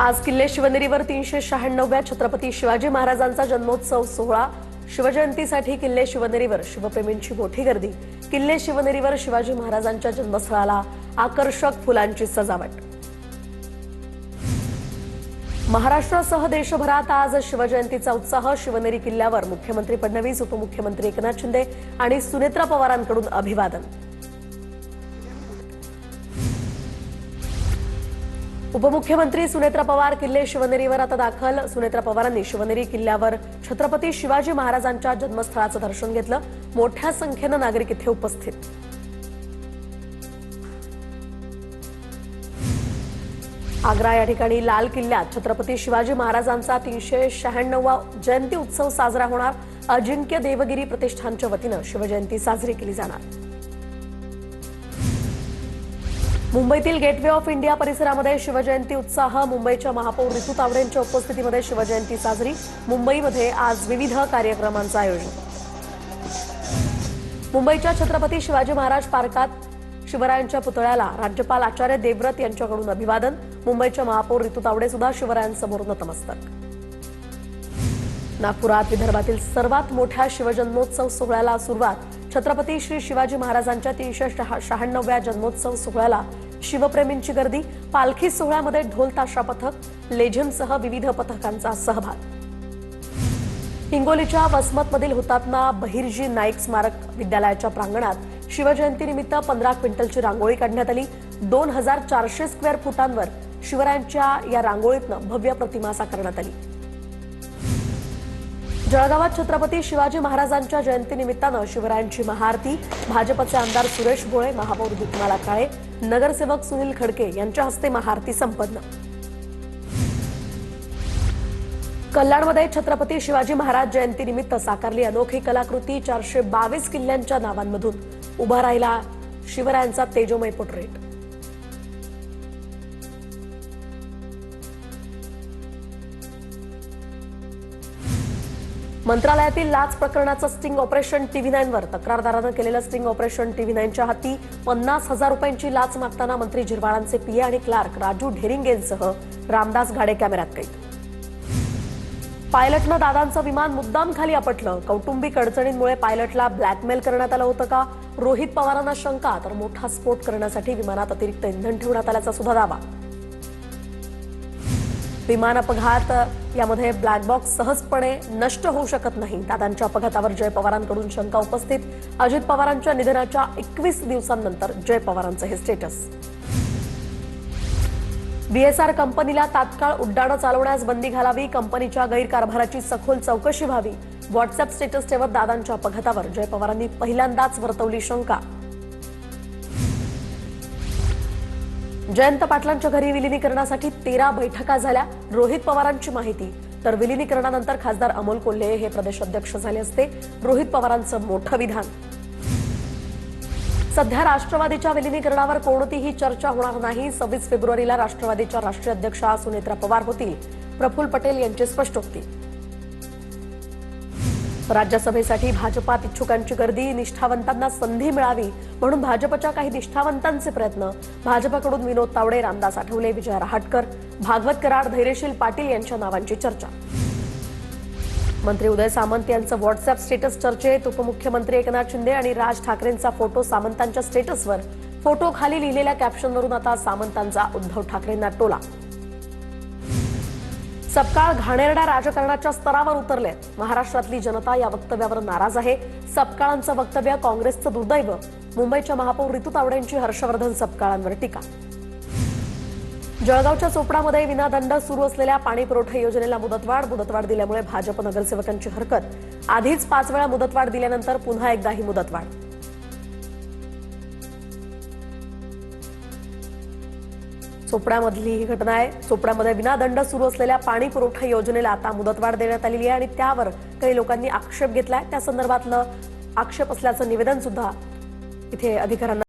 आज किल्ले शिवनेरीवर 396व्या छत्रपती शिवाजी महाराजांचा जन्मोत्सव सोहळा। शिवजयंतीसाठी किल्ले शिवनेरीवर शिवप्रेमींची मोठी गर्दी। किल्ले शिवनेरीवर शिवाजी महाराजांच्या जन्मस्थळाला आकर्षक फुलांची सजावट। महाराष्ट्रासह देशभरात आज शिवजयंतीचा उत्साह। शिवनेरी किल्ल्यावर मुख्यमंत्री फडणवीस, उपमुख्यमंत्री एकनाथ शिंदे आणि सुनेत्रा पवारांकडून अभिवादन। उपमुख्यमंत्री सुनेत्रा पवार किल्ले शिवनेरीवर आता दाखल। सुनेत्रा पवारांनी शिवनेरी किल्ल्यावर छत्रपती शिवाजी महाराजांच्या जन्मस्थळाचं दर्शन घेतलं। मोठ्या संख्येनं नागरिक इथे उपस्थित। आग्रा या ठिकाणी लाल किल्ल्यात छत्रपती शिवाजी महाराजांचा 396वा जयंती उत्सव साजरा होणार। अजिंक्य देवगिरी प्रतिष्ठानच्या वतीनं शिवजयंती साजरी केली जाणार। मुंबईतील गेटवे ऑफ इंडिया परिसरामध्ये शिवजयंती उत्साह। मुंबईच्या महापौर ऋतू तावडेंच्या उपस्थितीमध्ये शिवजयंती साजरी। मुंबईमध्ये आज विविध कार्यक्रमांचं आयोजन। मुंबईच्या छत्रपती शिवाजी महाराज पार्कात शिवरायांच्या पुतळ्याला राज्यपाल आचार्य देवव्रत यांच्याकडून अभिवादन। मुंबईच्या महापौर ऋतू तावडे सुद्धा शिवरायांसमोर नतमस्तक। नागपुरात विदर्भातील सर्वात मोठ्या शिवजन्मोत्सव सोहळ्याला सुरुवात। छत्रपती श्री शिवाजी महाराजांच्या 396व्या जन्मोत्सव सोहळ्याला शिवप्रेमींची गर्दी। पालखी सोहळ्यामध्ये ढोल ताशा पथक, लेझिमसह विविध पथकांचा सहभाग। हिंगोलीच्या वसमतमधील हुतात्मा बहिर्जी नाईक स्मारक विद्यालयाच्या प्रांगणात शिवजयंतीनिमित्त 15 क्विंटलची रांगोळी काढण्यात आली। 2400 स्क्वेअर फुटांवर शिवरायांच्या या रांगोळीतनं भव्य प्रतिमा साकारण्यात आली। जळगावात छत्रपती शिवाजी महाराजांच्या जयंतीनिमित्तानं शिवरायांची महाआरती। भाजपचे आमदार सुरेश भोळे, महापौर दीपमाला काळे, नगरसेवक सुनील खडके यांच्या हस्ते महाआरती संपन्न। कल्याणमध्ये छत्रपती शिवाजी महाराज जयंतीनिमित्त साकारली अनोखी कलाकृती। 422 किल्ल्यांच्या नावांमधून उभा राहिला शिवरायांचा तेजोमय पोर्ट्रेट। मंत्रालयातील लाच प्रकरणाचं स्टिंग ऑपरेशन TV9वर तक्रारदारानं केलेलं स्टिंग ऑपरेशन TV9च्या हाती। 50,000 रुपयांची लाच मागताना मंत्री झिरवाळांचे पीए आणि क्लार्क राजू ढेरिंगेंसह रामदास घाडे कॅमेऱ्यात कैद। पायलटनं दादांचं विमान मुद्दाम खाली आपटलं। कौटुंबिक अडचणींमुळे पायलटला ब्लॅकमेल करण्यात आलं होतं का? रोहित पवारांना शंका, तर मोठा स्फोट करण्यासाठी विमानात अतिरिक्त इंधन ठेवण्यात आल्याचा सुद्धा दावा। विमान अपघात यामध्ये ब्लॅक बॉक्स सहजपणे नष्ट होऊ शकत नाही। दादांच्या अपघातावर जय पवारांकडून शंका उपस्थित। अजित पवारांच्या निधनाच्या 21 दिवसांनंतर जय पवारांचं हे स्टेटस। BSR कंपनीला तात्काळ उड्डाणं चालवण्यास बंदी घालावी। कंपनीच्या गैरकारभाराची सखोल चौकशी व्हावी। व्हॉट्सअप स्टेटस ठेवत दादांच्या अपघातावर जय पवारांनी पहिल्यांदाच वर्तवली शंका। जयंत पाटलांच्या घरी विलिनीकरणासाठी 13 बैठका झाल्या। रोहित पवारांची माहिती, तर विलिनीकरणानंतर खासदार अमोल कोल्हे हे प्रदेश अध्यक्ष झाले असते। रोहित पवारांचं मोठं विधान। सध्या राष्ट्रवादीच्या विलिनीकरणावर कोणतीही चर्चा होणार नाही। 26 फेब्रुवारीला राष्ट्रवादीच्या राष्ट्रीय अध्यक्षा सुनेत्रा पवार होतील। प्रफुल्ल पटेल यांची स्पष्टोक्ती। राज्यसभेसाठी भाजपात इच्छुकांची गर्दी। निष्ठावंतांना संधी मिळावी म्हणून भाजपच्या काही निष्ठावंतांचे प्रयत्न। भाजपकडून विनोद तावडे, रामदास आठवले, विजय रहाटकर, भागवत कराड, धैर्यशील पाटील यांच्या नावांची चर्चा। मंत्री उदय सामंत यांचं व्हॉट्सअप स्टेटस चर्चेत। उपमुख्यमंत्री एकनाथ शिंदे आणि राज ठाकरेंचा फोटो सामंतांच्या स्टेटसवर। फोटो खाली लिहिलेल्या कॅप्शनवरून आता सामंतांचा उद्धव ठाकरेंना टोला। सपकाळ घाणेरड्या राजकारणाच्या स्तरावर उतरले। महाराष्ट्रातली जनता या वक्तव्यावर नाराज आहे। सपकाळांचं वक्तव्य काँग्रेसचं दुर्दैव। मुंबईच्या महापौर ऋतू तावडेंची हर्षवर्धन सपकाळांवर टीका। जळगावच्या चोपडामध्ये विनादंड सुरू असलेल्या पाणी पुरवठा योजनेला मुदतवाढ दिल्यामुळे भाजप नगरसेवकांची हरकत। आधीच 5 वेळा मुदतवाढ दिल्यानंतर पुन्हा एकदा ही मुदतवाढ। चोपड्यामधली ही घटना आहे। चोपड्यामध्ये विनादंड सुरू असलेल्या पाणी पुरवठा योजनेला आता मुदतवाढ देण्यात आलेली आहे आणि त्यावर काही लोकांनी आक्षेप घेतलाय। त्या संदर्भातलं आक्षेप असल्याचं निवेदन सुद्धा इथे अधिकाऱ्यांना